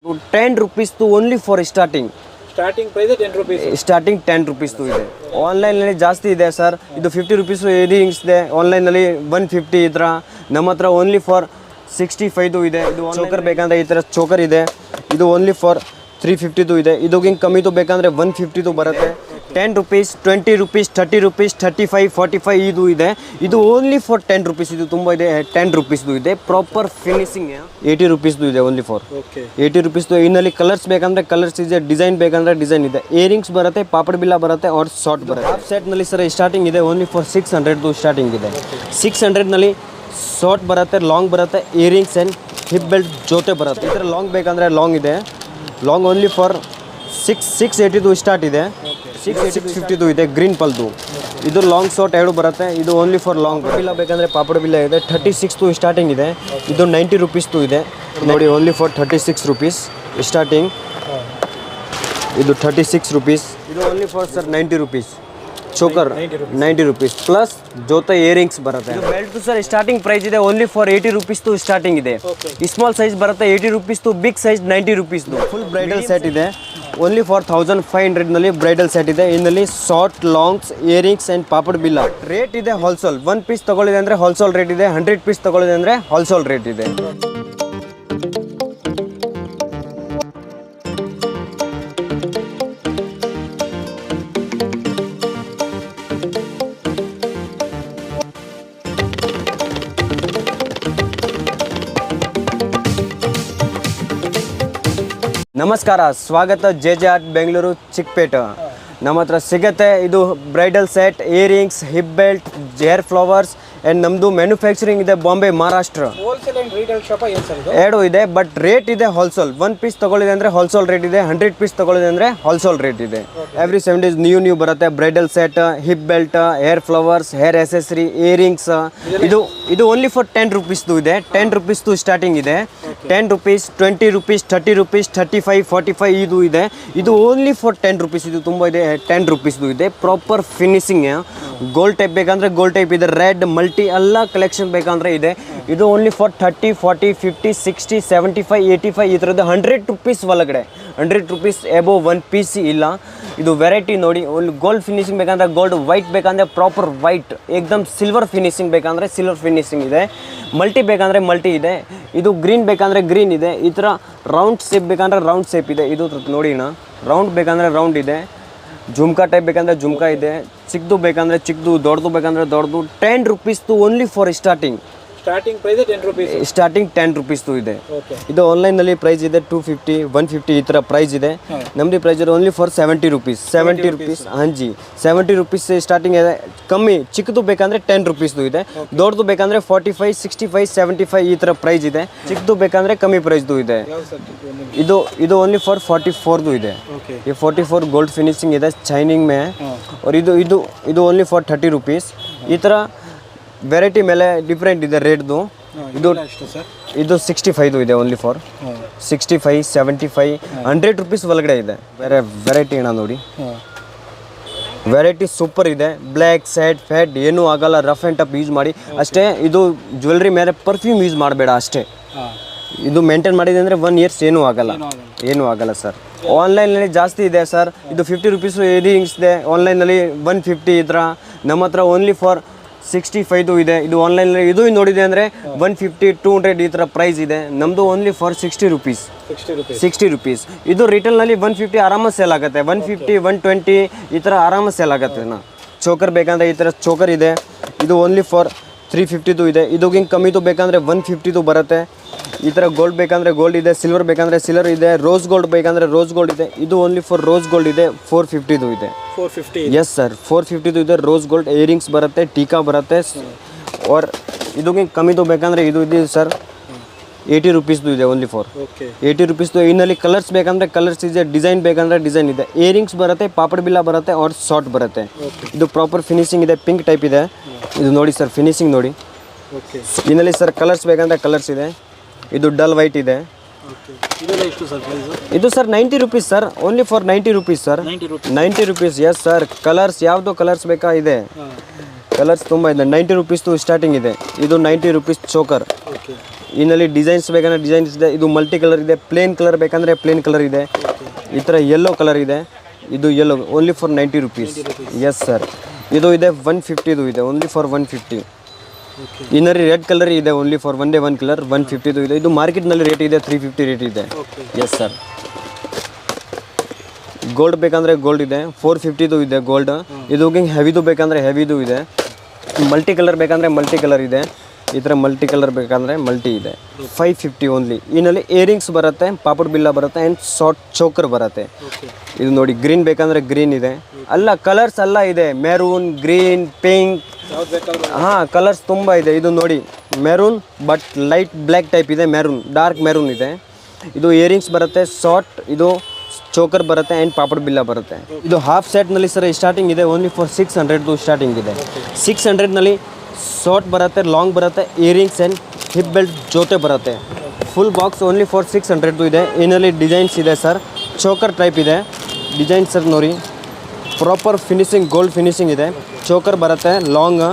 10 rupees to only for starting. Starting price 10 rupees. Starting 10 rupees ಇದೆ. ಆನ್ಲೈನಲ್ಲಿ ಜಾಸ್ತಿ ಇದೆ ಸರ್. ಇದು 50 rupees ಇಯರಿಂಗ್ಸ್ ಇದೆ. ಆನ್ಲೈನಲ್ಲಿ 150 ಈ ಥರ. ನಮ್ಮ ಹತ್ರ ಓನ್ಲಿ ಫಾರ್ 65 ಇದೆ. ಇದು ಚೋಕರ್ ಬೇಕಂದ್ರೆ ಈ ಥರ ಚೋಕರ್ ಇದೆ. ಇದು ಓನ್ಲಿ ಫಾರ್ 350 ಇದೆ. ಇದಕ್ಕಿಂತ ಕಮ್ಮಿದು ಬೇಕಂದ್ರೆ 150 ಬರುತ್ತೆ. 10 rupees, 20 rupees, 30 rupees, 35, 45 ಇದು ಇದೆ. ಇದು ಓನ್ಲಿ ಫಾರ್ 10 rupees. ಇದು ತುಂಬ ಇದೆ. 10 rupees ಇದೆ. ಪ್ರಾಪರ್ ಫಿನಿಶಿಂಗ್ 80 rupees ಇದೆ ಓನ್ಲಿ ಫಾರ್. 80 rupees. ಇನ್ನಲ್ಲಿ ಕಲರ್ಸ್ ಬೇಕಂದ್ರೆ ಕಲರ್ಸ್ ಇದೆ, ಡಿಸೈನ್ ಬೇಕಂದ್ರೆ ಡಿಸೈನ್ ಇದೆ. ಇಯರಿಂಗ್ಸ್ ಬರುತ್ತೆ, ಪಾಪಡ್ ಬಿಲ್ಲ ಬರುತ್ತೆ, ಆರ್ ಶಾರ್ಟ್ ಬರುತ್ತೆ. ಹಾಫ್ ಸೆಟ್ನಲ್ಲಿ ಸರ್ ಸ್ಟಾರ್ಟಿಂಗ್ ಇದೆ ಓನ್ಲಿ ಫಾರ್ 600 ಸ್ಟಾರ್ಟಿಂಗ್ ಇದೆ. 600ನಲ್ಲಿ ಶಾರ್ಟ್ ಬರುತ್ತೆ, ಲಾಂಗ್ ಬರುತ್ತೆ, ಇಯರಿಂಗ್ಸ್ ಆ್ಯಂಡ್ ಹಿಪ್ ಬೆಲ್ಟ್ ಜೊತೆ ಬರುತ್ತೆ. ಈ ಥರ ಲಾಂಗ್ ಬೇಕಂದ್ರೆ ಲಾಂಗ್ ಇದೆ. ಲಾಂಗ್ ಓನ್ಲಿ ಫಾರ್ 680 ಸ್ಟಾರ್ಟ್ ಇದೆ. 650 ಇದೆ. ಗ್ರೀನ್ ಪಲ್ದು ಇದು ಲಾಂಗ್ ಶಾರ್ಟ್ ಎರಡು ಬರುತ್ತೆ. ಇದು ಓನ್ಲಿ ಫಾರ್ ಲಾಂಗ್ ಬಿಲ್ಲ ಬೇಕಂದ್ರೆ ಪಾಪಡ್ ಬಿಲ್ಲ ಇದೆ. 36 ಸ್ಟಾರ್ಟಿಂಗ್ ಇದೆ. ಇದು 90 rupees ಇದೆ ನೋಡಿ. ಓನ್ಲಿ ಫಾರ್ 36 rupees ಸ್ಟಾರ್ಟಿಂಗ್. ಇದು 36 rupees. ಇದು only for sir 90 rupees. Choker 90 rupees plus ಜೊತೆ ಇಯರಿಂಗ್ಸ್ ಬರುತ್ತೆ. ಇದು ಬೆಲ್ಟ್ ಸರ್ ಸ್ಟಾರ್ಟಿಂಗ್ ಪ್ರೈಸ್ ಇದೆ ಓನ್ಲಿ ಫಾರ್ 80 rupees ಸ್ಟಾರ್ಟಿಂಗ್ ಇದೆ. ಸ್ಮಾಲ್ ಸೈಜ್ ಬರುತ್ತೆ 80 rupees big size 90 rupees. Full bridal set ಇದೆ ಓನ್ಲಿ ಫಾರ್ 1500ನಲ್ಲಿ ಬ್ರೈಡಲ್ ಸೆಟ್ ಇದೆ. ಇನ್ನಲ್ಲಿ ಶಾರ್ಟ್ ಲಾಂಗ್ಸ್ ಇಯರಿಂಗ್ಸ್ ಆ್ಯಂಡ್ ಪಾಪಡ್ ಬಿಲ್ಲ. ರೇಟ್ ಇದೆ ಹೋಲ್ಸೇಲ್. 1 piece ತಗೊಳ್ಳಿದೆ ಅಂದರೆ ಹೋಲ್ಸೇಲ್ ರೇಟ್ ಇದೆ. 100 piece ತಗೊಳ್ಳಿದೆ ಅಂದರೆ ಹೋಲ್ಸೇಲ್ ರೇಟ್ ಇದೆ. ನಮಸ್ಕಾರ, ಸ್ವಾಗತ ಜೆ ಆರ್ಟ್ ಬೆಂಗಳೂರು ಚಿಕ್ಕಪೇಟೆ. ನಮ್ಮ ಹತ್ರ ಸಿಗುತ್ತೆ ಇದು bridal set, earrings, hip belt, hair flowers and ನಮ್ಮದು ಮ್ಯಾನುಫ್ಯಾಕ್ಚರಿಂಗ್ ಇದೆ Bombay, Maharashtra. Wholesale and retail shop ಏನು ಸರ್ ಇದು? ಎರಡು ಇದೆ, ಬಟ್ ರೇಟ್ ಇದೆ ಹೋಲ್ಸೇಲ್. 1 piece ತಗೊಳ್ಳಿದೆ ಅಂದರೆ ಹೋಲ್ಸೇಲ್ ರೇಟ್ ಇದೆ. 100 piece ತಗೊಳ್ಳಿದೆ ಅಂದರೆ ಹೋಲ್ಸೇಲ್ ರೇಟ್ ಇದೆ. ಎವ್ರಿ 7 days ನ್ಯೂ ಬರುತ್ತೆ. Bridal set, hip belt, hair flowers, hair accessory, earrings. ಇದು ಓನ್ಲಿ ಫಾರ್ 10 rupees ಇದೆ. 10 rupees ಸ್ಟಾರ್ಟಿಂಗ್ ಇದೆ. 10 rupees, 20 rupees, 30 rupees, 35, 45 ಇದು ಇದೆ. ಇದು ಓನ್ಲಿ ಫಾರ್ 10 rupees. ಇದು ತುಂಬ ಇದೆ. 10 rupees ಇದೆ. Proper finishing. ಗೋಲ್ಡ್ ಟೈಪ್ ಬೇಕಂದ್ರೆ ಗೋಲ್ಡ್ ಟೈಪ್ ಇದೆ. ರೆಡ್ ಮಲ್ಟಿ ಎಲ್ಲ ಕಲೆಕ್ಷನ್ ಬೇಕಂದ್ರೆ ಇದೆ. ಇದು ಓನ್ಲಿ ಫಾರ್ 30, 40, 50, 60, 75, 85 ಈ ಥರದ್ದು 100 rupees ಒಳಗಡೆ. 100 rupees ಎಬೋ 1 piece ಇಲ್ಲ. ಇದು ವೆರೈಟಿ ನೋಡಿ. ಒಂದು ಗೋಲ್ಡ್ ಫಿನಿಶಿಂಗ್ ಬೇಕಂದ್ರೆ ಗೋಲ್ಡ್, ವೈಟ್ ಬೇಕಂದ್ರೆ ಪ್ರಾಪರ್ ವೈಟ್, ಏಕ್ದಮ್ ಸಿಲ್ವರ್ ಫಿನಿಶಿಂಗ್ ಬೇಕಂದ್ರೆ ಸಿಲ್ವರ್ ಫಿನಿಶಿಂಗ್ ಇದೆ. ಮಲ್ಟಿ ಬೇಕಂದ್ರೆ ಮಲ್ಟಿ ಇದೆ. ಇದು ಗ್ರೀನ್ ಬೇಕಂದ್ರೆ ಗ್ರೀನ್ ಇದೆ. ಈ ಥರ ರೌಂಡ್ ಶೇಪ್ ಬೇಕಂದ್ರೆ ರೌಂಡ್ ಶೇಪ್ ಇದೆ. ಇದು ನೋಡಿ ಅಣ್ಣ, ರೌಂಡ್ ಬೇಕಂದ್ರೆ ರೌಂಡ್ ಇದೆ. ಜುಮ್ಕಾ ಟೈಪ್ ಬೇಕಂದ್ರೆ ಜುಮ್ಕಾ ಇದೆ. ಚಿಕ್ಕದು ಬೇಕಂದ್ರೆ ಚಿಕ್ಕದು, ದೊಡ್ಡದು ಬೇಕಂದ್ರೆ ದೊಡ್ಡದು. 10 rupees only for starting. Starting price 10 rupees. Starting 10 rupees ಇದೆ. ಇದು ಆನ್ಲೈನಲ್ಲಿ ಪ್ರೈಸ್ ಇದೆ 250, 150 ಈ ಥರ ಪ್ರೈಸ್ ಇದೆ. ನಮ್ಮದು ಪ್ರೈಸ್ ಇದೆ only for 70 rupees. 70 rupees ಹಾಂಜಿ 70 rupees starting ಇದೆ. ಕಮ್ಮಿ ಚಿಕ್ಕದು ಬೇಕಂದ್ರೆ 10 rupees ಇದೆ. ದೊಡ್ಡದು ಬೇಕಂದ್ರೆ 45, 65, 75 ಈ ಥರ ಪ್ರೈಸ್ ಇದೆ. ಚಿಕ್ಕದು ಬೇಕಂದ್ರೆ ಕಮ್ಮಿ ಪ್ರೈಸ್ದು ಇದೆ. ಇದು ಓನ್ಲಿ ಫಾರ್ 44 ಇದೆ. ಈ 44 ಗೋಲ್ಡ್ ಫಿನಿಶಿಂಗ್ ಇದೆ ಶೈನಿಂಗ್ ಮೇ. और ಇದು ಓನ್ಲಿ ಫಾರ್ 30 rupees. ಈ ಥರ ವೆರೈಟಿ ಮೇಲೆ ಡಿಫ್ರೆಂಟ್ ಇದೆ ರೇಟ್ದು. ಇದು 65 ಇದೆ ಓನ್ಲಿ ಫಾರ್ 65, 75, 100 rupees ಒಳಗಡೆ ಇದೆ. ಬೇರೆ ವೆರೈಟಿ ಅಣ್ಣ ನೋಡಿ. ವೆರೈಟಿ ಸೂಪರ್ ಇದೆ. ಬ್ಲ್ಯಾಕ್ ಸೆಟ್ ಫ್ಯಾಟ್ ಏನೂ ಆಗಲ್ಲ. ರಫ್ ಆ್ಯಂಡ್ ಟಫ್ ಯೂಸ್ ಮಾಡಿ ಅಷ್ಟೇ. ಇದು ಜ್ಯುವೆಲ್ರಿ ಮೇಲೆ ಪರ್ಫ್ಯೂಮ್ ಯೂಸ್ ಮಾಡಬೇಡ ಅಷ್ಟೇ. ಇದು ಮೇಂಟೈನ್ ಮಾಡಿದೆ ಅಂದರೆ 1 years ಏನೂ ಆಗಲ್ಲ ಸರ್. ಆನ್ಲೈನಲ್ಲಿ ಜಾಸ್ತಿ ಇದೆ ಸರ್. ಇದು 50 rupees ಇಯರಿಂಗ್ಸ್ ಇದೆ. ಆನ್ಲೈನಲ್ಲಿ 150 ಈ ಥರ. ನಮ್ಮ ಹತ್ರ ಓನ್ಲಿ ಫಾರ್ 65 ಇದೆ. ಇದು ಆನ್ಲೈನಲ್ಲಿ ಇದು ನೋಡಿದೆ ಅಂದರೆ 150, 200 ಈ ಥರ ಪ್ರೈಸ್ ಇದೆ. ನಮ್ಮದು ಓನ್ಲಿ ಫಾರ್ 60 rupees. ಇದು ರಿಟೇಲ್ನಲ್ಲಿ 150 ಆರಾಮಾಗಿ ಸೇಲ್ ಆಗುತ್ತೆ. 150, 120 ಈ ಥರ ಆರಾಮಾಗಿ ಸೇಲ್ ಆಗುತ್ತೆ. ಚೋಕರ್ ಬೇಕಂದ್ರೆ ಈ ಥರ ಚೋಕರ್ ಇದೆ. ಇದು ಓನ್ಲಿ ಫಾರ್ 350 ಇದೆ. ಇದಕ್ಕಿಂತ ಕಮ್ಮಿದು ಬೇಕಂದ್ರೆ 150 ಬರುತ್ತೆ. ಈ ಥರ ಗೋಲ್ಡ್ ಬೇಕಂದ್ರೆ ಗೋಲ್ಡ್ ಇದೆ. ಸಿಲ್ವರ್ ಬೇಕಂದ್ರೆ ಸಿಲ್ವರ್ ಇದೆ. ರೋಸ್ ಗೋಲ್ಡ್ ಬೇಕಂದ್ರೆ ರೋಸ್ ಗೋಲ್ಡ್ ಇದೆ. ಇದು ಓನ್ಲಿ ಫಾರ್ ರೋಸ್ ಗೋಲ್ಡ್ ಇದೆ. 450 ಇದೆ. 450 ಎಸ್ ಸರ್, 450 ಇದೆ. ರೋಸ್ ಗೋಲ್ಡ್ ಇಯರಿಂಗ್ಸ್ ಬರುತ್ತೆ, ಟೀಕಾ ಬರುತ್ತೆ. और ಇದಕ್ಕಿಂತ ಕಮ್ಮಿದು ಬೇಕಂದ್ರೆ ಇದು ಇದೆ ಸರ್ 80 rupees ಇದೆ ಓನ್ಲಿ ಫಾರ್ 80 rupees. ಇನ್ನಲ್ಲಿ ಕಲರ್ಸ್ ಬೇಕಂದ್ರೆ ಕಲರ್ಸ್ ಇದೆ, ಡಿಸೈನ್ ಬೇಕಂದ್ರೆ ಡಿಸೈನ್ ಇದೆ. ಇಯರಿಂಗ್ಸ್ ಬರುತ್ತೆ, ಪಾಪಡ್ ಬಿಲ್ಲ ಬರುತ್ತೆ, और ಶಾರ್ಟ್ ಬರುತ್ತೆ. ಇದು ಪ್ರಾಪರ್ ಫಿನಿಶಿಂಗ್ ಇದೆ. ಪಿಂಕ್ ಟೈಪ್ ಇದೆ. ಇದು ನೋಡಿ ಸರ್, ಫಿನಿಶಿಂಗ್ ನೋಡಿ. ಇನ್ನಲ್ಲಿ ಸರ್ ಕಲರ್ಸ್ ಬೇಕಂದ್ರೆ ಕಲರ್ಸ್ ಇದೆ. ಇದು ಡಲ್ ವೈಟ್ ಇದೆ. ಇದು sir 90 rupees sir. Only for 90 rupees sir. 90 rupees. Yes sir. Colours ಯಾವುದು ಕಲರ್ಸ್ ಬೇಕಾ ಇದೆ. ಕಲರ್ಸ್ ತುಂಬ ಇದೆ. 90 rupees ಸ್ಟಾರ್ಟಿಂಗ್ ಇದೆ. ಇದು 90 rupees ಚೋಕರ್. ಇನ್ನಲ್ಲಿ ಡಿಸೈನ್ಸ್ ಬೇಕಂದ್ರೆ ಡಿಸೈನ್ಸ್ ಇದೆ. ಇದು ಮಲ್ಟಿ ಕಲರ್ ಇದೆ, ಪ್ಲೇನ್ ಕಲರ್ ಬೇಕಂದರೆ ಪ್ಲೇನ್ ಕಲರ್ ಇದೆ. ಈ ಥರ ಯೆಲ್ಲೋ ಕಲರ್ ಇದೆ, ಇದು yellow only for 90 rupees. S sir. ಇದು ಇದೆ 150 ಇದೆ, ಓನ್ಲಿ ಫಾರ್ 150. ಇನ್ನರಿ ರೆಡ್ ಕಲರ್ ಇದೆ, ಓನ್ಲಿ ಫಾರ್ ಒನ್ ಕಲರ್ 150 ಇದೆ. ಇದು ಮಾರ್ಕೆಟ್ನಲ್ಲಿ ರೇಟ್ ಇದೆ 350 ರೇಟ್ ಇದೆ. Yes sir. ಗೋಲ್ಡ್ ಬೇಕಂದರೆ ಗೋಲ್ಡ್ ಇದೆ, 450 ಇದೆ ಗೋಲ್ಡ್. ಇದು ಹೆವಿದು ಬೇಕಂದರೆ ಹೆವಿದು ಇದೆ. ಮಲ್ಟಿ ಕಲರ್ ಬೇಕಂದರೆ ಮಲ್ಟಿ ಕಲರ್ ಇದೆ. ಈ ಥರ ಮಲ್ಟಿ ಕಲರ್ ಬೇಕಂದರೆ ಮಲ್ಟಿ ಇದೆ, 550 ಓನ್ಲಿ. ಇನ್ನಲ್ಲಿ ಇಯರಿಂಗ್ಸ್ ಬರುತ್ತೆ, ಪಾಪಡ್ ಬಿಲ್ಲ ಬರುತ್ತೆ ಆ್ಯಂಡ್ ಶಾರ್ಟ್ ಚೋಕರ್ ಬರುತ್ತೆ. ಇದು ನೋಡಿ, ಗ್ರೀನ್ ಬೇಕಂದರೆ ಗ್ರೀನ್ ಇದೆ. ಅಲ್ಲ ಕಲರ್ಸ್ ಎಲ್ಲ ಇದೆ, ಮೆರೂನ್, ಗ್ರೀನ್, ಪಿಂಕ್, ಹಾಂ ಕಲರ್ಸ್ ತುಂಬ ಇದೆ. ಇದು ನೋಡಿ maroon but light black type ಇದೆ, ಮೆರೂನ್ ಡಾರ್ಕ್ ಮೆರೂನ್ ಇದೆ. ಇದು ಇಯರಿಂಗ್ಸ್ ಬರುತ್ತೆ, ಶಾರ್ಟ್, ಇದು ಚೋಕರ್ ಬರುತ್ತೆ ಆ್ಯಂಡ್ ಪಾಪಡ್ ಬಿಲ್ಲ ಬರುತ್ತೆ. ಇದು ಹಾಫ್ ಸೆಟ್ನಲ್ಲಿ ಸರ್ ಸ್ಟಾರ್ಟಿಂಗ್ ಇದೆ, ಓನ್ಲಿ ಫಾರ್ 600 ಸ್ಟಾರ್ಟಿಂಗ್ ಇದೆ. 600ನಲ್ಲಿ ಶಾರ್ಟ್ ಬರುತ್ತೆ, ಲಾಂಗ್ ಬರುತ್ತೆ, ಇಯರಿಂಗ್ಸ್ ಆ್ಯಂಡ್ ಹಿಪ್ ಬೆಲ್ಟ್ ಜೊತೆ ಬರುತ್ತೆ. ಫುಲ್ ಬಾಕ್ಸ್ ಓನ್ಲಿ ಫಾರ್ 600 ಇದೆ. ಇನ್ನಲ್ಲಿ ಡಿಸೈನ್ಸ್ ಇದೆ ಸರ್, ಚೋಕರ್ ಟೈಪ್ ಇದೆ ಡಿಸೈನ್ ಸರ್. ನೋಡಿ ಪ್ರಾಪರ್ ಫಿನಿಶಿಂಗ್, ಗೋಲ್ಡ್ ಫಿನಿಶಿಂಗ್ ಇದೆ. ಚೋಕರ್ ಬರುತ್ತೆ, long,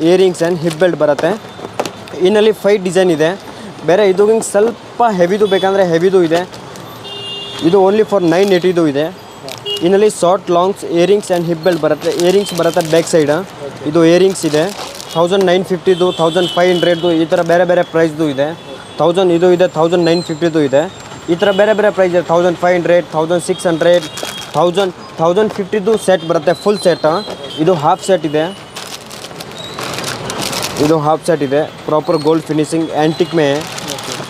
earrings and hip belt ಬರುತ್ತೆ. ಇನ್ನಲ್ಲಿ 5 ಡಿಸೈನ್ ಇದೆ. ಬೇರೆ ಇದು ಸ್ವಲ್ಪ ಹೆವಿದು ಬೇಕಂದರೆ ಹೆವಿದು ಇದೆ. ಇದು ಓನ್ಲಿ ಫಾರ್ 980 ಇದೆ. ಇನ್ನಲ್ಲಿ short, longs, earrings and hip belt ಬರುತ್ತೆ. ಇಯರಿಂಗ್ಸ್ ಬರುತ್ತೆ ಬ್ಯಾಕ್ ಸೈಡ್. ಇದು ಇಯರಿಂಗ್ಸ್ ಇದೆ 1950, 1500 ಈ ಥರ ಬೇರೆ ಬೇರೆ ಪ್ರೈಸ್ದು ಇದೆ. 1000 ಇದು ಇದೆ, 1950 ಇದೆ. ಈ ಥರ ಬೇರೆ ಬೇರೆ ಪ್ರೈಸ್ ಇದೆ, 1500, 1600, 1050 ಸೆಟ್ ಬರುತ್ತೆ, ಫುಲ್ ಸೆಟ್. ಇದು ಹಾಫ್ ಸೆಟ್ ಇದೆ, ಇದು ಹಾಫ್ ಸೆಟ್ ಇದೆ. ಪ್ರಾಪರ್ ಗೋಲ್ಡ್ ಫಿನಿಶಿಂಗ್, ಆ್ಯಂಟಿಕ್ ಮೇ.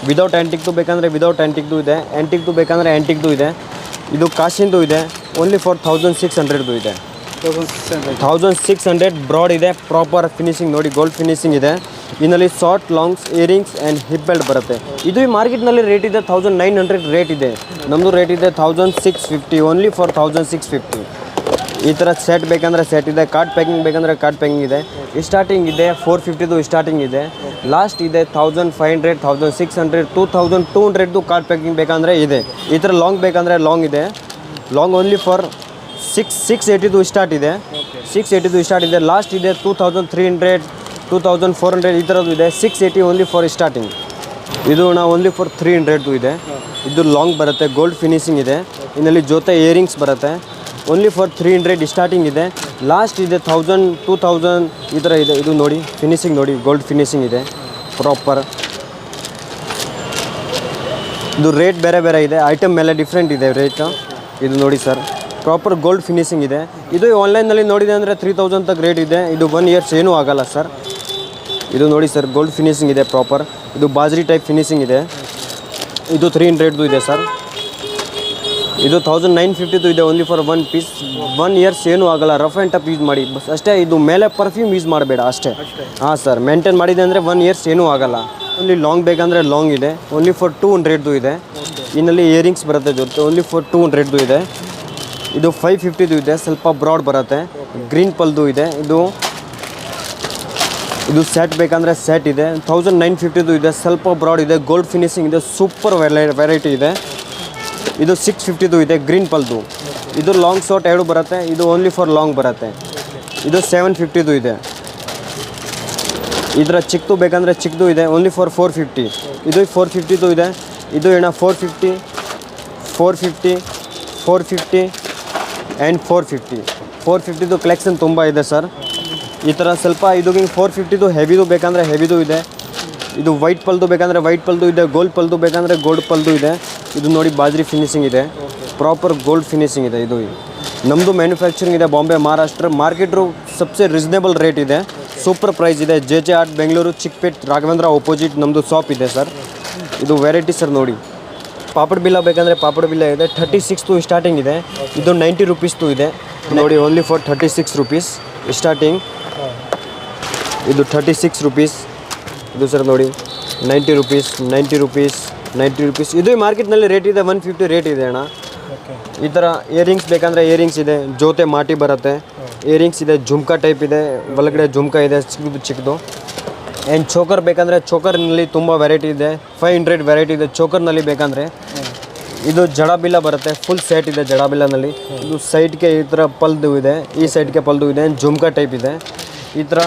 ವಿದೌಟ್ ಆ್ಯಂಟಿಕ್ದು ಬೇಕಂದರೆ ವಿದೌಟ್ ಆ್ಯಂಟಿಕ್ದು ಇದೆ, ಆ್ಯಂಟಿಕ್ದು ಬೇಕಂದರೆ ಆ್ಯಂಟಿಕ್ದು ಇದೆ. ಇದು ಕಾಶಿಂದು ಇದೆ, ಓನ್ಲಿ ಫಾರ್ 1600 ಇದೆ. 1600 ಬ್ರಾಡ್ ಇದೆ, ಪ್ರಾಪರ್ ಫಿನಿಶಿಂಗ್ ನೋಡಿ, ಗೋಲ್ಡ್ ಫಿನಿಶಿಂಗ್ ಇದೆ. ಇನ್ನಲ್ಲಿ short, longs, earrings and hip belt ಬರುತ್ತೆ. ಇದು ಈ ಮಾರ್ಕೆಟ್ನಲ್ಲಿ ರೇಟ್ ಇದೆ 1900 ರೇಟ್ ಇದೆ. ನಮ್ಮದು ರೇಟ್ ಇದೆ 1650, ಓನ್ಲಿ ಫಾರ್ 1650. ಈ ಥರ ಸೆಟ್ ಬೇಕಂದರೆ ಸೆಟ್ ಇದೆ, ಕಾರ್ಡ್ ಪ್ಯಾಕಿಂಗ್ ಬೇಕಂದರೆ ಕಾರ್ಡ್ ಪ್ಯಾಕಿಂಗ್ ಇದೆ. ಸ್ಟಾರ್ಟಿಂಗ್ ಇದೆ 450 ಸ್ಟಾರ್ಟಿಂಗ್ ಇದೆ, ಲಾಸ್ಟ್ ಇದೆ 1500, 1600, 2200 ಕಾರ್ಡ್ ಪ್ಯಾಕಿಂಗ್ ಬೇಕಂದರೆ ಇದೆ. ಈ ಥರ ಲಾಂಗ್ ಬೇಕಂದರೆ ಲಾಂಗ್ ಇದೆ. ಲಾಂಗ್ ಓನ್ಲಿ ಫಾರ್ 680 ಸ್ಟಾರ್ಟ್ ಇದೆ, 680 ಸ್ಟಾರ್ಟ್ ಇದೆ. ಲಾಸ್ಟ್ ಇದೆ 2300, 2400 ಈ ಥರದ್ದು ಇದೆ. 680 ಓನ್ಲಿ ಫಾರ್ ಸ್ಟಾರ್ಟಿಂಗ್. ಇದು ನಾವು ಓನ್ಲಿ ಫಾರ್ 300 ಇದೆ. ಇದು ಲಾಂಗ್ ಬರುತ್ತೆ, ಗೋಲ್ಡ್ ಫಿನಿಶಿಂಗ್ ಇದೆ. ಇನ್ನಲ್ಲಿ ಜೊತೆ ಇಯರಿಂಗ್ಸ್ ಬರುತ್ತೆ, ಓನ್ಲಿ ಫಾರ್ 300 ಸ್ಟಾರ್ಟಿಂಗ್ ಇದೆ. ಲಾಸ್ಟ್ ಇದೆ 1000, 2000 ಈ ಥರ ಇದೆ. ಇದು ನೋಡಿ ಫಿನಿಶಿಂಗ್ ನೋಡಿ, ಗೋಲ್ಡ್ ಫಿನಿಶಿಂಗ್ ಇದೆ ಪ್ರಾಪರ್. ಇದು ರೇಟ್ ಬೇರೆ ಬೇರೆ ಇದೆ, ಐಟಮ್ ಮೇಲೆ ಡಿಫ್ರೆಂಟ್ ಇದೆ ರೇಟ್. ಇದು ನೋಡಿ ಸರ್, ಪ್ರಾಪರ್ ಗೋಲ್ಡ್ ಫಿನಿಶಿಂಗ್ ಇದೆ. ಇದು ಆನ್ಲೈನಲ್ಲಿ ನೋಡಿದೆ ಅಂದರೆ 3000 ತಕ್ಕ ರೇಟ್ ಇದೆ. ಇದು 1 ಇಯರ್ಸ್ ಏನೂ ಆಗೋಲ್ಲ ಸರ್. ಇದು ನೋಡಿ ಸರ್, ಗೋಲ್ಡ್ ಫಿನಿಶಿಂಗ್ ಇದೆ ಪ್ರಾಪರ್. ಇದು ಬಾಜ್ರಿ ಟೈಪ್ ಫಿನಿಶಿಂಗ್ ಇದೆ. ಇದು 300 ಇದೆ ಸರ್. ಇದು 1950 ಇದೆ, ಓನ್ಲಿ ಫಾರ್ 1 ಪೀಸ್. 1 ಇಯರ್ಸ್ ಏನೂ ಆಗೋಲ್ಲ, ರಫ್ ಆ್ಯಂಡ್ ಟಫ್ ಯೂಸ್ ಮಾಡಿ ಬಸ್ ಅಷ್ಟೇ. ಇದು ಮೇಲೆ ಪರ್ಫ್ಯೂಮ್ ಯೂಸ್ ಮಾಡಬೇಡ ಅಷ್ಟೇ. ಹಾಂ ಸರ್, ಮೇಂಟೈನ್ ಮಾಡಿದೆ ಅಂದರೆ 1 ಇಯರ್ಸ್ ಏನೂ ಆಗೋಲ್ಲ. ಓನ್ಲಿ ಲಾಂಗ್ ಬೇಕಂದರೆ ಲಾಂಗ್ ಇದೆ, ಓನ್ಲಿ ಫಾರ್ 200 ಇದೆ. ಇನ್ನಲ್ಲಿ ಇಯರಿಂಗ್ಸ್ ಬರುತ್ತೆ ಜೊತೆ, ಓನ್ಲಿ ಫಾರ್ 200 ಇದೆ. ಇದು 550 ಇದೆ, ಸ್ವಲ್ಪ ಬ್ರಾಡ್ ಬರುತ್ತೆ, ಗ್ರೀನ್ ಪಲ್ದು ಇದೆ. ಇದು ಸೆಟ್ ಬೇಕಂದರೆ ಸೆಟ್ ಇದೆ, 1950 ಇದೆ, ಸ್ವಲ್ಪ ಬ್ರಾಡ್ ಇದೆ, ಗೋಲ್ಡ್ ಫಿನಿಶಿಂಗ್ ಇದೆ, ಸೂಪರ್ ವೆರೈಟಿ ಇದೆ. ಇದು 650 ಇದೆ, ಗ್ರೀನ್ ಪಲ್ದು. ಇದು ಲಾಂಗ್ ಶಾರ್ಟ್ ಎರಡು ಬರುತ್ತೆ, ಇದು ಓನ್ಲಿ ಫಾರ್ ಲಾಂಗ್ ಬರುತ್ತೆ. ಇದು 750 ಇದೆ. ಇದರ ಚಿಕ್ಕದು ಬೇಕಂದರೆ ಚಿಕ್ಕದು ಇದೆ, ಓನ್ಲಿ ಫಾರ್ 450. ಇದು 450 ಇದೆ. ಇದು 450, 450, 450 ಆ್ಯಂಡ್ 450. 450 ಕಲೆಕ್ಷನ್ ತುಂಬ ಇದೆ ಸರ್. ಈ ಥರ ಸ್ವಲ್ಪ ಇದು 450 ಹೆವಿದು ಬೇಕಂದರೆ ಹೆವಿದು ಇದೆ. ಇದು ವೈಟ್ ಪಲ್ದು ಬೇಕಂದರೆ ವೈಟ್ ಪಲ್ದು ಇದೆ, ಗೋಲ್ಡ್ ಪಲ್ದು ಬೇಕಂದರೆ ಗೋಲ್ಡ್ ಪಲ್ದು ಇದೆ. ಇದು ನೋಡಿ ಬಾಜ್ರಿ ಫಿನಿಶಿಂಗ್ ಇದೆ, ಪ್ರಾಪರ್ ಗೋಲ್ಡ್ ಫಿನಿಶಿಂಗ್ ಇದೆ. ಇದು ನಮ್ಮದು ಮ್ಯಾನುಫ್ಯಾಕ್ಚರಿಂಗ್ ಇದೆ ಬಾಂಬೆ, ಮಹಾರಾಷ್ಟ್ರ. ಮಾರ್ಕೆಟ್ರು ಸಬ್ಸೆ ರೀಸನೇಬಲ್ ರೇಟ್ ಇದೆ, ಸೂಪರ್ ಪ್ರೈಸ್ ಇದೆ. JJ art Bengaluru, Chickpet, Raghavendra opposite ನಮ್ಮದು ಶಾಪ್ ಇದೆ ಸರ್. ಇದು ವೆರೈಟಿ ಸರ್ ನೋಡಿ. ಪಾಪಡ್ ಬಿಲ್ಲ ಬೇಕಂದರೆ ಪಾಪಡ್ ಬಿಲ್ಲ ಇದೆ, 36 ಸ್ಟಾರ್ಟಿಂಗ್ ಇದೆ. ಇದು 90 ರುಪೀಸ್ದು ಇದೆ ನೋಡಿ, ಓನ್ಲಿ ಫಾರ್ 36 ರುಪೀಸ್ ಸ್ಟಾರ್ಟಿಂಗ್. ಇದು 36 ರುಪೀಸ್. ಇದು ಸರ್ ನೋಡಿ 90 ರುಪೀಸ್, 90 ರುಪೀಸ್, 90 ರುಪೀಸ್. ಇದು ಮಾರ್ಕೆಟ್ನಲ್ಲಿ ರೇಟ್ ಇದೆ 150 ರೇಟ್ ಇದೆ ಅಣ್ಣ. ಈ ಥರ ಇಯರಿಂಗ್ಸ್ ಬೇಕಂದರೆ ಇಯರಿಂಗ್ಸ್ ಇದೆ, ಜೊತೆ ಮಾಟಿ ಬರುತ್ತೆ. ಇಯರಿಂಗ್ಸ್ ಇದೆ, ಜುಮ್ಕಾ ಟೈಪ್ ಇದೆ, ಒಳಗಡೆ ಜುಮ್ಕಾ ಇದೆ, ಚಿಕ್ಕದು ಚಿಕ್ಕದು. ಆ್ಯಂಡ್ ಚೋಕರ್ ಬೇಕಂದರೆ ಚೋಕರ್ನಲ್ಲಿ ತುಂಬ ವೆರೈಟಿ ಇದೆ, 500 ವೆರೈಟಿ ಇದೆ ಚೋಕರ್ನಲ್ಲಿ ಬೇಕಂದರೆ. ಇದು ಜಡಾಬಿಲ್ಲ ಬರುತ್ತೆ, ಫುಲ್ ಸೆಟ್ ಇದೆ ಜಡಾಬಿಲ್ಲನಲ್ಲಿ. ಇದು ಸೈಡ್ಗೆ ಈ ಥರ ಪಲ್ದು ಇದೆ, ಈ ಸೈಡ್ಗೆ ಪಲ್ದು ಇದೆ, ಜುಮ್ಕಾ ಟೈಪ್ ಇದೆ. ಈ ಥರ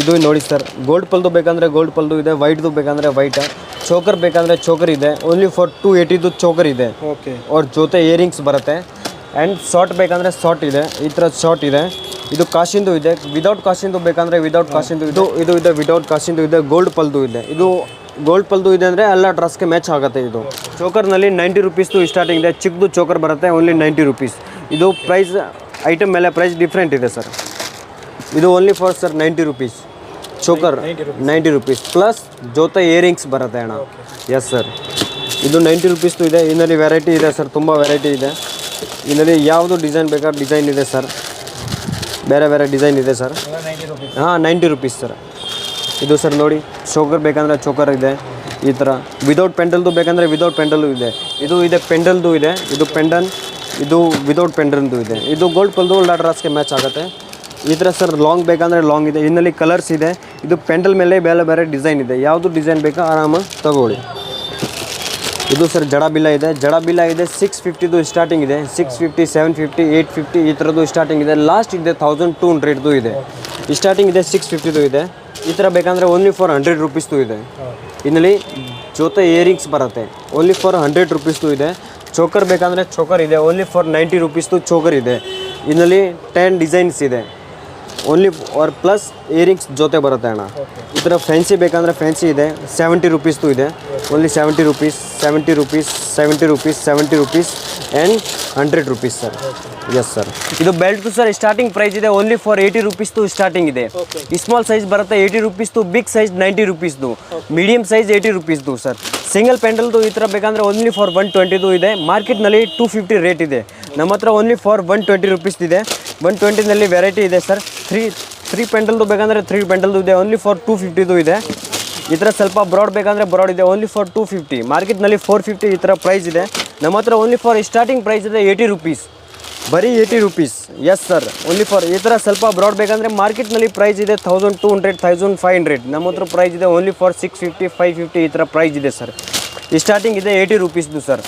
ಇದು ನೋಡಿ ಸರ್, ಗೋಲ್ಡ್ ಪಲ್ದು ಬೇಕಂದರೆ ಗೋಲ್ಡ್ ಪಲ್ದು ಇದೆ, ವೈಟ್ದು ಬೇಕಂದರೆ ವೈಟ್, ಚೋಕರ್ ಬೇಕಂದರೆ ಚೋಕರ್ ಇದೆ, ಓನ್ಲಿ ಫಾರ್ 280 ಚೋಕರ್ ಇದೆ. ಓಕೆ. ಅವ್ರ ಜೊತೆ ಇಯರಿಂಗ್ಸ್ ಬರುತ್ತೆ. ಆ್ಯಂಡ್ ಶಾರ್ಟ್ ಬೇಕಂದರೆ ಶಾರ್ಟ್ ಇದೆ, ಈ ಥರ ಶಾರ್ಟ್ ಇದೆ. ಇದು ಕಾಶಿಂದು ಇದೆ, ವಿದೌಟ್ ಕಾಶಿಂದು ಬೇಕಂದರೆ ವಿದೌಟ್ ಕಾಶಿಂದು ಇದು ಇದೆ, ವಿದೌಟ್ ಕಾಶಿಂದು ಇದೆ. ಗೋಲ್ಡ್ ಪಲ್ದು ಇದೆ, ಇದು ಗೋಲ್ಡ್ ಪಲ್ದು ಇದೆ ಅಂದರೆ ಎಲ್ಲ ಡ್ರೆಸ್ಗೆ ಮ್ಯಾಚ್ ಆಗುತ್ತೆ. ಇದು ಚೋಕರ್ನಲ್ಲಿ 90 ರುಪೀಸ್ದು ಸ್ಟಾರ್ಟಿಂಗ್ ಇದೆ. ಚಿಕ್ಕದು ಚೋಕರ್ ಬರುತ್ತೆ, ಓನ್ಲಿ 90 ರುಪೀಸ್. ಇದು ಪ್ರೈಸ್ ಐಟಮ್ ಮೇಲೆ ಪ್ರೈಸ್ ಡಿಫ್ರೆಂಟ್ ಇದೆ ಸರ್. ಇದು only for sir 90 rupees choker, 90 rupees plus ಜೊತೆ ಇಯರಿಂಗ್ಸ್ ಬರುತ್ತೆ ಅಣ್ಣ. ಎಸ್ ಸರ್, ಇದು 90 ರುಪೀಸ್ದು ಇದೆ. ಇದರಲ್ಲಿ ವೆರೈಟಿ ಇದೆ ಸರ್, ತುಂಬ ವೆರೈಟಿ ಇದೆ. ಇದರಲ್ಲಿ ಯಾವುದು ಡಿಸೈನ್ ಬೇಕಾದ್ರೆ ಡಿಸೈನ್ ಇದೆ ಸರ್, ಬೇರೆ ಬೇರೆ ಡಿಸೈನ್ ಇದೆ ಸರ್. ಹಾಂ 90 ರುಪೀಸ್ ಸರ್. ಇದು ಸರ್ ನೋಡಿ, ಚೋಕರ್ ಬೇಕಂದರೆ ಚೋಕರ್ ಇದೆ ಈ ಥರ. ವಿದೌಟ್ ಪೆಂಡಲ್ದು ಬೇಕಂದರೆ ವಿದೌಟ್ ಪೆಂಡಲ್ಲು ಇದೆ. ಇದು ಇದೆ ಪೆಂಡಲ್ದು ಇದೆ, ಇದು ಪೆಂಡಲ್, ಇದು ವಿದೌಟ್ ಪೆಂಡಲ್ದು ಇದೆ. ಇದು ಗೋಲ್ಡ್ ಪಲ್ದು ಎಲ್ಲ ಡ್ರೆಸ್ಗೆ ಮ್ಯಾಚ್ ಆಗುತ್ತೆ ಈ ಥರ ಸರ್. ಲಾಂಗ್ ಬೇಕಂದರೆ ಲಾಂಗ್ ಇದೆ, ಇನ್ನಲ್ಲಿ ಕಲರ್ಸ್ ಇದೆ. ಇದು ಪೆಂಡಲ್ ಮೇಲೆ ಬೇರೆ ಬೇರೆ ಡಿಸೈನ್ ಇದೆ, ಯಾವುದು ಡಿಸೈನ್ ಬೇಕೋ ಆರಾಮಾಗಿ ತಗೊಳ್ಳಿ. ಇದು ಸರ್ ಜಡಾಬಿಲ್ಲ ಇದೆ, ಜಡಾಬಿಲ್ಲ ಇದೆ 650ದು ಸ್ಟಾರ್ಟಿಂಗ್ ಇದೆ. 650, 750, 850 ಈ ಥರದ್ದು ಸ್ಟಾರ್ಟಿಂಗ್ ಇದೆ. ಲಾಸ್ಟ್ ಇದೆ 1200ದು ಇದೆ. ಸ್ಟಾರ್ಟಿಂಗ್ ಇದೆ 650ದು ಇದೆ. ಈ ಥರ ಬೇಕಂದರೆ ಓನ್ಲಿ ಫಾರ್ 100 ರುಪೀಸ್ದು ಇದೆ. ಇನ್ನಲ್ಲಿ ಜೊತೆ ಇಯರಿಂಗ್ಸ್ ಬರುತ್ತೆ, ಓನ್ಲಿ ಫಾರ್ 100 ರುಪೀಸ್ದು ಇದೆ. ಚೋಕರ್ ಬೇಕಂದರೆ ಚೋಕರ್ ಇದೆ, ಓನ್ಲಿ ಫಾರ್ 90 ರುಪೀಸ್ದು ಚೋಕರ್ ಇದೆ. ಇನ್ನಲ್ಲಿ 10 ಡಿಸೈನ್ಸ್ ಇದೆ, ಓನ್ಲಿ ಆರ್ ಪ್ಲಸ್ ಇಯರಿಂಗ್ಸ್ ಜೊತೆ ಬರುತ್ತೆ ಅಣ್ಣ. ಈ ಥರ ಫ್ಯಾನ್ಸಿ ಬೇಕಂದರೆ ಫ್ಯಾನ್ಸಿ ಇದೆ, 70 ರುಪೀಸ್ದು ಇದೆ, only 70 rupees, 70 rupees, 70 rupees, 70 rupees and 100 rupees sir. Yes sir. ಇದು ಬೆಲ್ಟ್ದು ಸರ್ ಸ್ಟಾರ್ಟಿಂಗ್ ಪ್ರೈಸ್ ಇದೆ ಓನ್ಲಿ ಫಾರ್ 80 ರುಪೀಸ್ದು ಸ್ಟಾರ್ಟಿಂಗ್ ಇದೆ. ಸ್ಮಾಲ್ ಸೈಜ್ ಬರುತ್ತೆ 80 ರುಪೀಸ್ದು, ಬಿಗ್ ಸೈಜ್ 90 ರುಪೀಸ್ದು, ಮೀಡಿಯಮ್ ಸೈಜ್ 80 ರುಪೀಸ್ದು ಸರ್. ಸಿಂಗಲ್ ಪೆಂಡಲ್ದು ಈ ಥರ ಬೇಕಂದರೆ ಓನ್ಲಿ ಫಾರ್ 120ದು ಇದೆ. ಮಾರ್ಕೆಟ್ನಲ್ಲಿ 250 ರೇಟ್ ಇದೆ, ನಮ್ಮ ಹತ್ರ ಓನ್ಲಿ ಫಾರ್ 120 ರುಪೀಸ್ ಇದೆ. 120ನಲ್ಲಿ ವೆರೈಟಿ ಇದೆ ಸರ್. ತ್ರೀ ಪೆಂಡಲ್ದು ಬೇಕಂದರೆ 3 ಪೆಂಡಲ್ದು ಇದೆ, ಓನ್ಲಿ ಫಾರ್ 250ದು ಇದೆ. ಈ ಥರ ಸ್ವಲ್ಪ ಬ್ರಾಡ್ ಬೇಕಂದರೆ ಬ್ರಾಡ್ ಇದೆ, ಓನ್ಲಿ ಫಾರ್ 250. ಮಾರ್ಕೆಟ್ನಲ್ಲಿ 450 ಈ ಥರ ಪ್ರೈಸ್ ಇದೆ. ನಮ್ಮ ಹತ್ರ ಓನ್ಲಿ ಫಾರ್ ಸ್ಟಾರ್ಟಿಂಗ್ ಪ್ರೈಸ್ ಇದೆ 80 ರುಪೀಸ್, ಬರೀ 80 rupees. Yes sir, only for. ಈ ಥರ ಸ್ವಲ್ಪ ಬ್ರಾಡ್ ಬೇಕಂದರೆ ಮಾರ್ಕೆಟ್ನಲ್ಲಿ ಪ್ರೈಸ್ ಇದೆ 1200, 1500. ನಮ್ಮ ಹತ್ರ ಪ್ರೈಸ್ ಇದೆ ಓನ್ಲಿ ಫಾರ್ 650, 550 ಈ ಥರ ಪ್ರೈಸ್ ಇದೆ ಸರ್. ಸ್ಟಾರ್ಟಿಂಗ್ ಇದೆ 80 ರುಪೀಸ್ದು ಸರ್.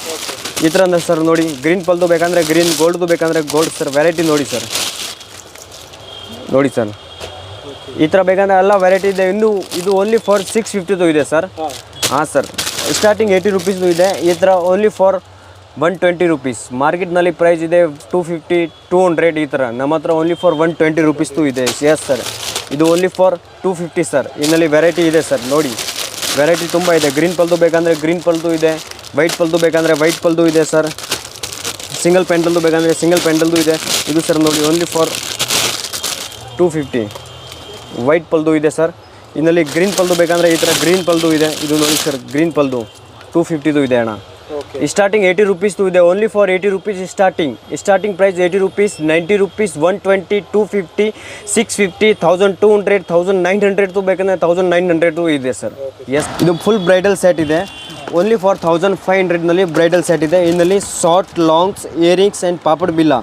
ಈ ಥರ ಅಂದರೆ ಸರ್ ನೋಡಿ, ಗ್ರೀನ್ ಪಲ್ದು ಬೇಕಂದರೆ ಗ್ರೀನ್, ಗೋಲ್ಡ್ದು ಬೇಕಂದರೆ ಗೋಲ್ಡ್ ಸರ್. ವೆರೈಟಿ ನೋಡಿ ಸರ್, ನೋಡಿ ಸರ್. ಈ ಥರ ಬೇಕಂದರೆ ಎಲ್ಲ ವೆರೈಟಿ ಇದೆ. ಇನ್ನು ಇದು ಓನ್ಲಿ ಫಾರ್ 650ದು ಇದೆ ಸರ್. ಹಾಂ ಸರ್, ಸ್ಟಾರ್ಟಿಂಗ್ 80 ರುಪೀಸ್ದು ಇದೆ. ಈ ಥರ ಓನ್ಲಿ ಫಾರ್ 120 ರುಪೀಸ್. ಮಾರ್ಕೆಟ್ನಲ್ಲಿ ಪ್ರೈಸ್ ಇದೆ 250, 200 ಈ ಥರ. ನಮ್ಮ ಹತ್ರ ಓನ್ಲಿ ಫಾರ್ 120 ರುಪೀಸ್ದು ಇದೆ. ಎಸ್ ಸರ್, ಇದು ಓನ್ಲಿ ಫಾರ್ 250 ಸರ್. ಇನ್ನಲ್ಲಿ ವೆರೈಟಿ ಇದೆ ಸರ್, ನೋಡಿ ವೆರೈಟಿ ತುಂಬ ಇದೆ. ಗ್ರೀನ್ ಪಲ್ದು ಬೇಕಂದರೆ ಗ್ರೀನ್ ಪಲ್ದು ಇದೆ, ವೈಟ್ ಪಲ್ದು ಬೇಕಂದರೆ ವೈಟ್ ಪಲ್ದು ಇದೆ ಸರ್. ಸಿಂಗಲ್ ಪೆಂಡಲ್ದು ಬೇಕಂದರೆ ಸಿಂಗಲ್ ಪೆಂಡಲ್ದು ಇದೆ. ಇದು ಸರ್ ನೋಡಿ ಓನ್ಲಿ ಫಾರ್ 250. ವೈಟ್ ಪಲ್ದು ಇದೆ ಸರ್. ಇನ್ನಲ್ಲಿ ಗ್ರೀನ್ ಪಲ್ದು ಬೇಕಂದರೆ ಈ ಥರ ಗ್ರೀನ್ ಪಲ್ದು ಇದೆ. ಇದು ನೋಡಿ ಸರ್, ಗ್ರೀನ್ ಪಲ್ದು 250ದು ಇದೆ ಅಣ್ಣ. ಸ್ಟಾರ್ಟಿಂಗ್ 80 ರುಪೀಸ್ದು ಇದೆ, only for 80 rupees starting price 80 rupees, 90 rupees, 120, 250, 650, 1200, 1900 ಬೇಕಂದರೆ 1900 ಇದೆ ಸರ್. ಎಸ್, ಇದು ಫುಲ್ ಬ್ರೈಡಲ್ ಸೆಟ್ ಇದೆ, ಓನ್ಲಿ ಫಾರ್ 1500ನಲ್ಲಿ ಬ್ರೈಡಲ್ ಸೆಟ್ ಇದೆ. ಇನ್ನಲ್ಲಿ ಶಾರ್ಟ್, ಲಾಂಗ್ಸ್, ಇಯರಿಂಗ್ಸ್ ಆ್ಯಂಡ್ ಪಾಪಡ್ ಬಿಲ್ಲ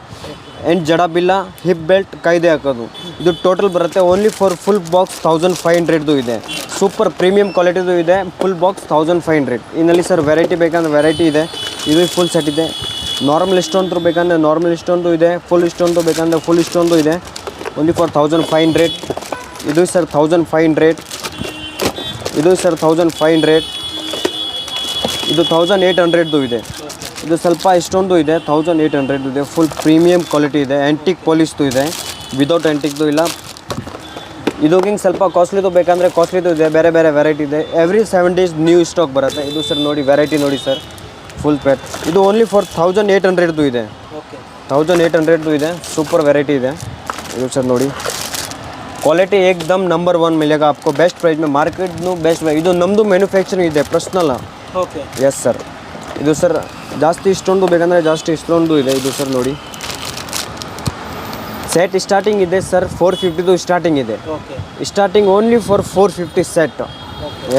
ಆ್ಯಂಡ್ ಜಡ ಬಿಲ್ಲ, ಹಿಪ್ ಬೆಲ್ಟ್, ಕಾಯ್ದೆ ಹಾಕೋದು. ಇದು ಟೋಟಲ್ ಬರುತ್ತೆ ಓನ್ಲಿ ಫಾರ್ ಫುಲ್ ಬಾಕ್ಸ್ 1500ದು ಇದೆ. ಸೂಪರ್ ಪ್ರೀಮಿಯಂ ಕ್ವಾಲಿಟಿದು ಇದೆ, ಫುಲ್ ಬಾಕ್ಸ್ 1500. ಇನ್ನಲ್ಲಿ ಸರ್ ವೆರೈಟಿ ಬೇಕಂದ್ರೆ ವೆರೈಟಿ ಇದೆ. ಇದು ಫುಲ್ ಸೆಟ್ ಇದೆ. ನಾರ್ಮಲ್ ಸ್ಟೋನ್ದು ಬೇಕಂದರೆ ನಾರ್ಮಲ್ ಸ್ಟೋನ್ದು ಇದೆ, ಫುಲ್ ಸ್ಟೋನ್ದು ಬೇಕಂದರೆ ಫುಲ್ ಸ್ಟೋನ್ದು ಇದೆ, ಓನ್ಲಿ ಫಾರ್ 1500. ಇದು ಸರ್ 1500. ಇದು ಸರ್ 1500. ಇದು 1800ದು ಇದೆ. ಇದು ಸ್ವಲ್ಪ ಸ್ಟೋನ್ದು ಇದೆ, 1800 ಇದೆ. ಫುಲ್ ಪ್ರೀಮಿಯಂ ಕ್ವಾಲಿಟಿ ಇದೆ. ಆ್ಯಂಟಿಕ್ ಪಾಲಿಶ್ದು ಇದೆ, ವಿದೌಟ್ ಆ್ಯಂಟಿಕ್ದು ಇಲ್ಲ. ಇದಕ್ಕಿಂಗೆ ಸ್ವಲ್ಪ ಕಾಸ್ಟ್ಲಿದು ಬೇಕಂದರೆ ಕಾಸ್ಟ್ಲಿದು ಇದೆ, ಬೇರೆ ಬೇರೆ ವೆರೈಟಿ ಇದೆ. ಎವ್ರಿ 7 days ನ್ಯೂ ಸ್ಟಾಕ್ ಬರುತ್ತೆ. ಇದು ಸರ್ ನೋಡಿ ವೆರೈಟಿ ನೋಡಿ ಸರ್, ಫುಲ್ ಪ್ಯಾಕ್. ಇದು ಓನ್ಲಿ ಫಾರ್ 1800ದು ಇದೆ, 1800ದು ಇದೆ. ಸೂಪರ್ ವೆರೈಟಿ ಇದೆ. ಇದು ಸರ್ ನೋಡಿ ಕ್ವಾಲಿಟಿ ಏಕ್ದಮ್ ನಂಬರ್ 1 मिलेगा आपको बेस्ट प्राइस में. ಮಾರ್ಕೆಟ್ನು ಬೆಸ್ಟ್. ಇದು ನಮ್ಮದು ಮ್ಯಾನುಫ್ಯಾಕ್ಚರಿಂಗ್ ಇದೆ, ಪರ್ಸ್ನಲ್. ಓಕೆ. Yes sir. ಇದು ಸರ್ ಜಾಸ್ತಿ ಇಷ್ಟೊಂದು ಬೇಕಂದರೆ ಜಾಸ್ತಿ ಇಷ್ಟೊಂದು ಇದೆ. ಇದು ಸರ್ ನೋಡಿ ಸೆಟ್ ಸ್ಟಾರ್ಟಿಂಗ್ ಇದೆ ಸರ್ 450ದು ಸ್ಟಾರ್ಟಿಂಗ್ ಇದೆ. Starting only for 450 set.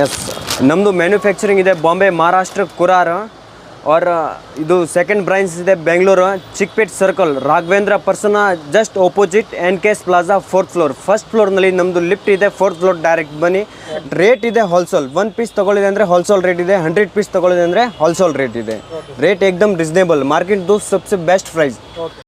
Yes, ನಮ್ಮದು ಮ್ಯಾನುಫ್ಯಾಕ್ಚರಿಂಗ್ ಇದೆ ಬಾಂಬೆ, ಮಹಾರಾಷ್ಟ್ರ, ಕುರಾರ್. और ಇದು ಸೆಕೆಂಡ್ ಬ್ರಾಂಚ್ ಇದೆ ಬೆಂಗಳೂರು, ಚಿಕ್ಪೇಟ್ ಸರ್ಕಲ್, ರಾಘವೇಂದ್ರ ಪರ್ಸನ just opposite NKS plaza 4th floor. First ಫ್ಲೋರ್ನಲ್ಲಿ ನಮ್ಮದು ಲಿಫ್ಟ್ ಇದೆ, 4th ಫ್ಲೋರ್ ಡೈರೆಕ್ಟ್ ಬನ್ನಿ. ರೇಟ್ ಇದೆ ಹೋಲ್ಸೇಲ್. 1 ಪೀಸ್ ತೊಗೊಳ್ಳಿದೆ ಅಂದರೆ ಹೋಲ್ಸೇಲ್ ರೇಟ್ ಇದೆ, 100 ಪೀಸ್ ತೊಗೊಳ್ಳಿದೆ ಅಂದರೆ ಹೋಲ್ಸೇಲ್ ರೇಟ್ ಇದೆ. ರೇಟ್ ಏಕ್ದಮ್ ರೀಸನೇಬಲ್, ಮಾರ್ಕೆಟ್ದು ಸಬ್ಸೆ ಬೆಸ್ಟ್ ಪ್ರೈಸ್.